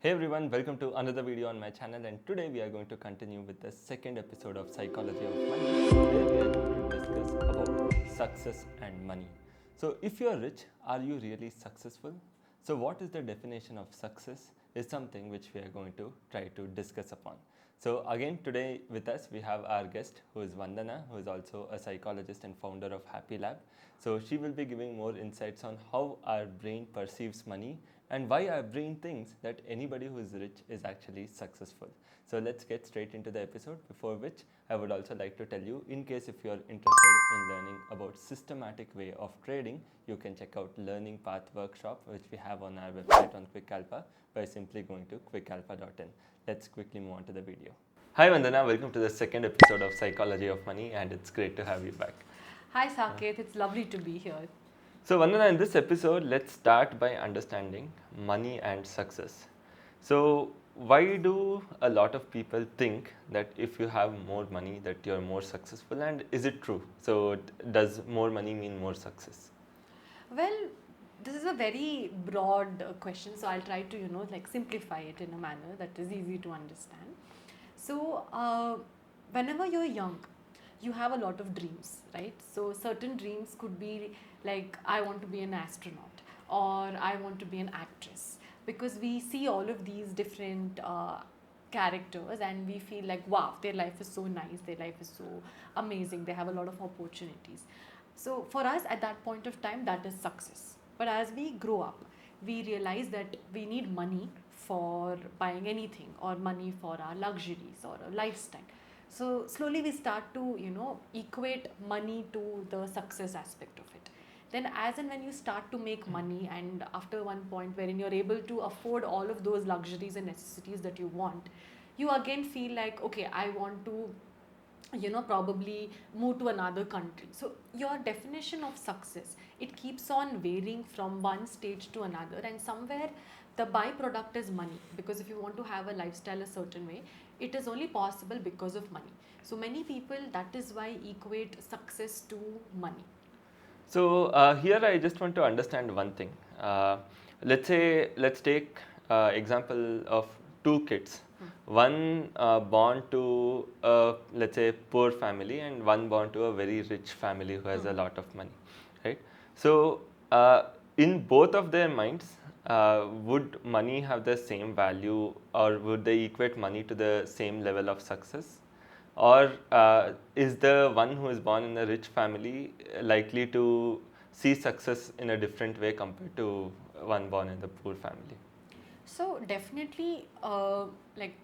Hey everyone, welcome to another video on my channel, and today we are going to continue with the second episode of Psychology of Money, where we are going to discuss about success and money. So if you are rich, are you really successful? So what is the definition of success is something which we are going to try to discuss upon. So again today with us we have our guest who is Vandana, who is also a psychologist and founder of Happy Lab. So she will be giving more insights on how our brain perceives money and why our brain thinks that anybody who is rich is actually successful. So let's get straight into the episode, before which I would also like to tell you, in case if you are interested in learning about systematic way of trading, you can check out Learning Path Workshop, which we have on our website on QuickAlpha by simply going to quickalpha.in. Let's quickly move on to the video. Hi Vandana, welcome to the second episode of Psychology of Money, and it's great to have you back. Hi Saket, it's lovely to be here. So Vandana, in this episode, let's start by understanding money and success. So why do a lot of people think that if you have more money that you're more successful, and is it true? So does more money mean more success? Well, this is a very broad question, so I'll try to simplify it in a manner that is easy to understand. So whenever you're young, you have a lot of dreams, right? So certain dreams could be like, I want to be an astronaut, or I want to be an actress, because we see all of these different characters and we feel like, wow, their life is so nice, their life is so amazing, they have a lot of opportunities. So for us at that point of time, that is success. But as we grow up, we realize that we need money for buying anything, or money for our luxuries or a lifestyle. So slowly we start to equate money to the success aspect of it. Then as and when you start to make money, and after one point wherein you're able to afford all of those luxuries and necessities that you want, you again feel like, okay, I want to probably move to another country. So your definition of success, it keeps on varying from one stage to another, and somewhere the byproduct is money, because if you want to have a lifestyle a certain way, it is only possible because of money. So many people, that is why, equate success to money. So here I just want to understand one thing. Let's take example of two kids. One born to let's say poor family, and one born to a very rich family who has a lot of money, right? So in both of their minds, would money have the same value, or would they equate money to the same level of success? Or is the one who is born in a rich family likely to see success in a different way compared to one born in the poor family? So definitely, like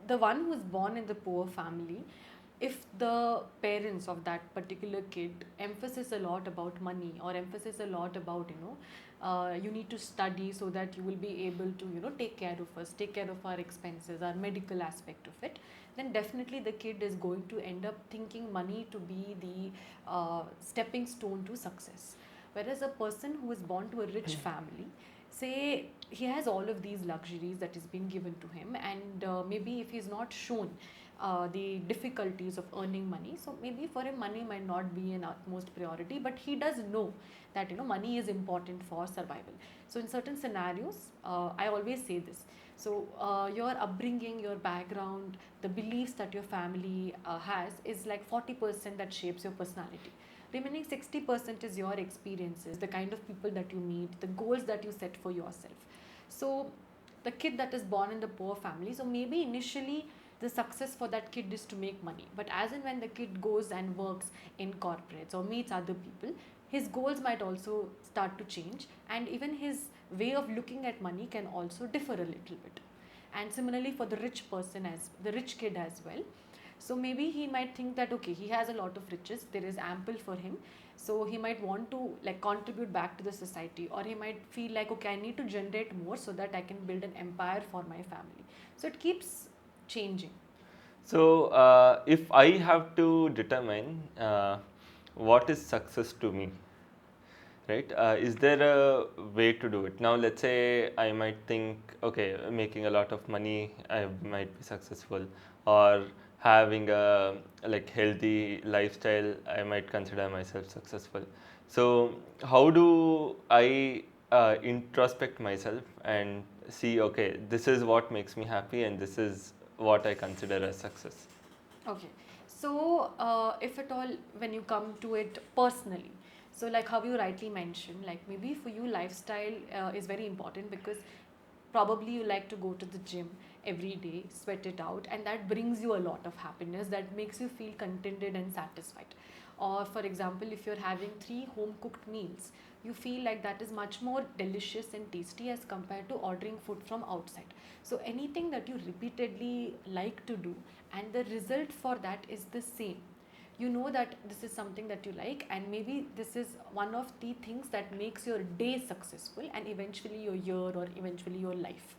the one who is born in the poor family, if the parents of that particular kid emphasize a lot about money, or emphasize a lot about you need to study so that you will be able to take care of us, take care of our expenses, our medical aspect of it, then definitely the kid is going to end up thinking money to be the stepping stone to success. Whereas a person who is born to a rich family, say he has all of these luxuries that is being given to him, and maybe if he's not shown the difficulties of earning money, so maybe for him money might not be an utmost priority, but he does know that money is important for survival. So in certain scenarios, I always say this, so your upbringing, your background, the beliefs that your family has is like 40% that shapes your personality. Remaining 60% is your experiences, the kind of people that you meet, the goals that you set for yourself. So the kid that is born in the poor family, so maybe initially the success for that kid is to make money, but as and when the kid goes and works in corporates or meets other people, his goals might also start to change, and even his way of looking at money can also differ a little bit. And similarly for the rich person, as the rich kid as well, so maybe he might think that, okay, he has a lot of riches, there is ample for him, so he might want to like contribute back to the society, or he might feel like, okay, I need to generate more so that I can build an empire for my family. So it keeps changing. So if I have to determine what is success to me, right? Is there a way to do it? Now, let's say I might think, okay, making a lot of money, I might be successful, or having a like healthy lifestyle, I might consider myself successful. So, how do I introspect myself and see, okay, this is what makes me happy and this is what I consider as success? Okay, so if at all, when you come to it personally, so like how you rightly mentioned, like maybe for you, lifestyle is very important because probably you like to go to the gym every day, sweat it out, and that brings you a lot of happiness, that makes you feel contented and satisfied. Or for example, if you're having 3 home cooked meals, you feel like that is much more delicious and tasty as compared to ordering food from outside. So anything that you repeatedly like to do and the result for that is the same, you know that this is something that you like, and maybe this is one of the things that makes your day successful and eventually your year or eventually your life.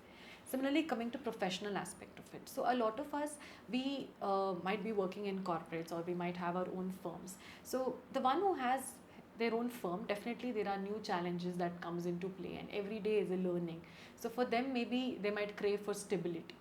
Similarly, coming to professional aspect of it, so a lot of us, we might be working in corporates or we might have our own firms. So the one who has their own firm, definitely there are new challenges that comes into play and every day is a learning. So for them, maybe they might crave for stability,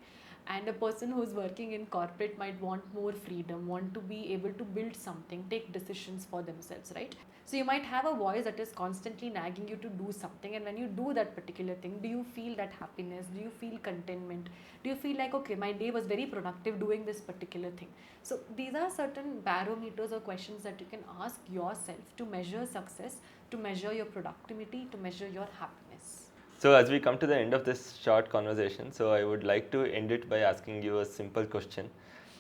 and a person who's working in corporate might want more freedom, want to be able to build something, take decisions for themselves, right? So you might have a voice that is constantly nagging you to do something, and when you do that particular thing, do you feel that happiness, do you feel contentment, do you feel like, okay, my day was very productive doing this particular thing? So these are certain barometers or questions that you can ask yourself to measure success, to measure your productivity, to measure your happiness. So as we come to the end of this short conversation, so I would like to end it by asking you a simple question.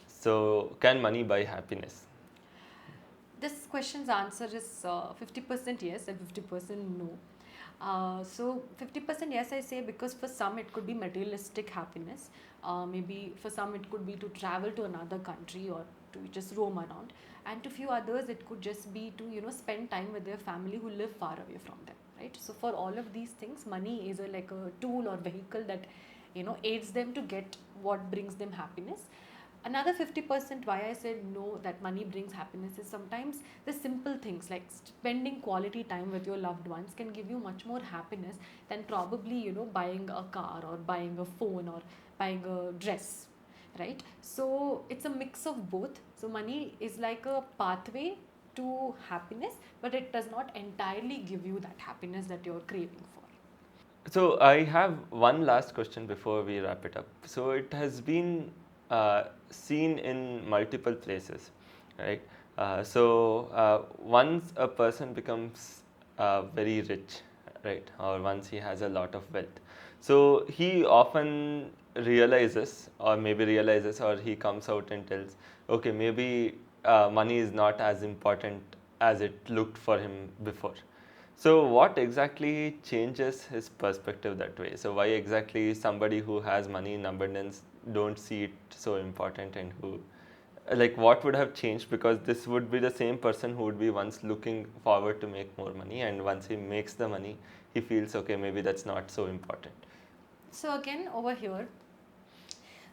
So can money buy happiness? This question's answer is 50% yes and 50% no. So 50% yes, I say, because for some it could be materialistic happiness. Maybe for some it could be to travel to another country or to just roam around, and to few others it could just be to spend time with their family who live far away from them. Right. So for all of these things, money is like a tool or vehicle that aids them to get what brings them happiness. Another 50% why I said no, that money brings happiness, is sometimes the simple things like spending quality time with your loved ones can give you much more happiness than probably buying a car or buying a phone or buying a dress, right? So it's a mix of both. So money is like a pathway to happiness, but it does not entirely give you that happiness that you're craving for. So I have one last question before we wrap it up. So it has been seen in multiple places, right? Once a person becomes very rich, right, or once he has a lot of wealth, so he often realizes, or he comes out and tells, okay, maybe money is not as important as it looked for him before. So what exactly changes his perspective that way? So why exactly somebody who has money in abundance don't see it so important, and who, like, what would have changed? Because this would be the same person who would be once looking forward to make more money, and once he makes the money, he feels, okay, maybe that's not so important. So again, over here,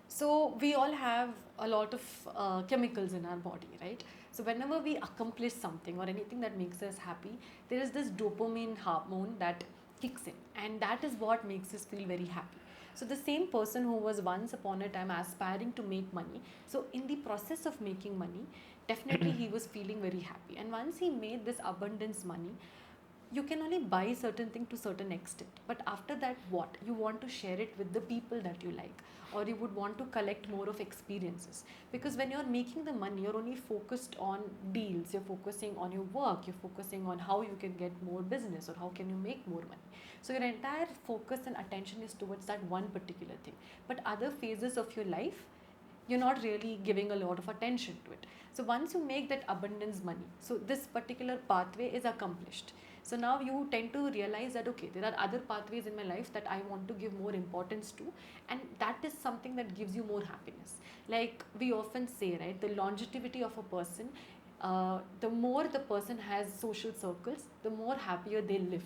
so we all have a lot of chemicals in our body, right? So whenever we accomplish something or anything that makes us happy, there is this dopamine hormone that kicks in, and that is what makes us feel very happy. So the same person who was once upon a time aspiring to make money, so in the process of making money, definitely he was feeling very happy. And once he made this abundance money, you can only buy certain thing to certain extent, but after that, what you want to share it with the people that you like, or you would want to collect more of experiences, because when you're making the money, you're only focused on deals, you're focusing on your work, you're focusing on how you can get more business or how can you make more money. So your entire focus and attention is towards that one particular thing, but other phases of your life, you're not really giving a lot of attention to it. So once you make that abundance money, so this particular pathway is accomplished. So now you tend to realize that, okay, there are other pathways in my life that I want to give more importance to, and that is something that gives you more happiness. Like we often say, right, the longevity of a person, the more the person has social circles, the more happier they live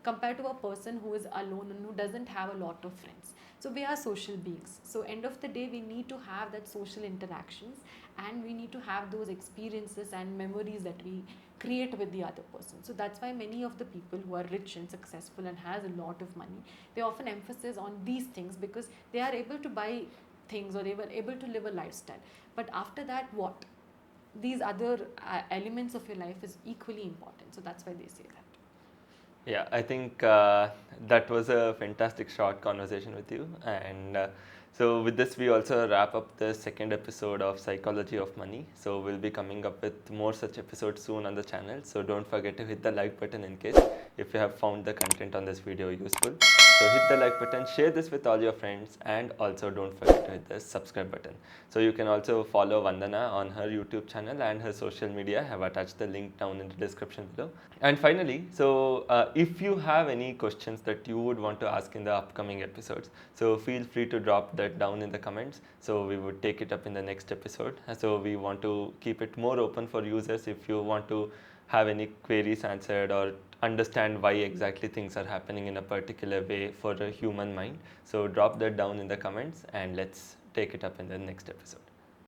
compared to a person who is alone and who doesn't have a lot of friends. So we are social beings. So end of the day, we need to have that social interactions, and we need to have those experiences and memories that we create with the other person. So that's why many of the people who are rich and successful and has a lot of money, they often emphasize on these things because they are able to buy things or they were able to live a lifestyle. But after that, what? These other elements of your life is equally important. So that's why they say that. Yeah, I think that was a fantastic short conversation with you. And so, with this, we also wrap up the second episode of Psychology of Money. So, we'll be coming up with more such episodes soon on the channel. So, don't forget to hit the like button in case if you have found the content on this video useful. So, hit the like button, share this with all your friends, and also don't forget to hit the subscribe button. So, you can also follow Vandana on her YouTube channel and her social media. I have attached the link down in the description below. And finally, so if you have any questions that you would want to ask in the upcoming episodes, so feel free to drop that down in the comments. So we would take it up in the next episode. So we want to keep it more open for users. If you want to have any queries answered or understand why exactly things are happening in a particular way for a human mind, so drop that down in the comments and let's take it up in the next episode.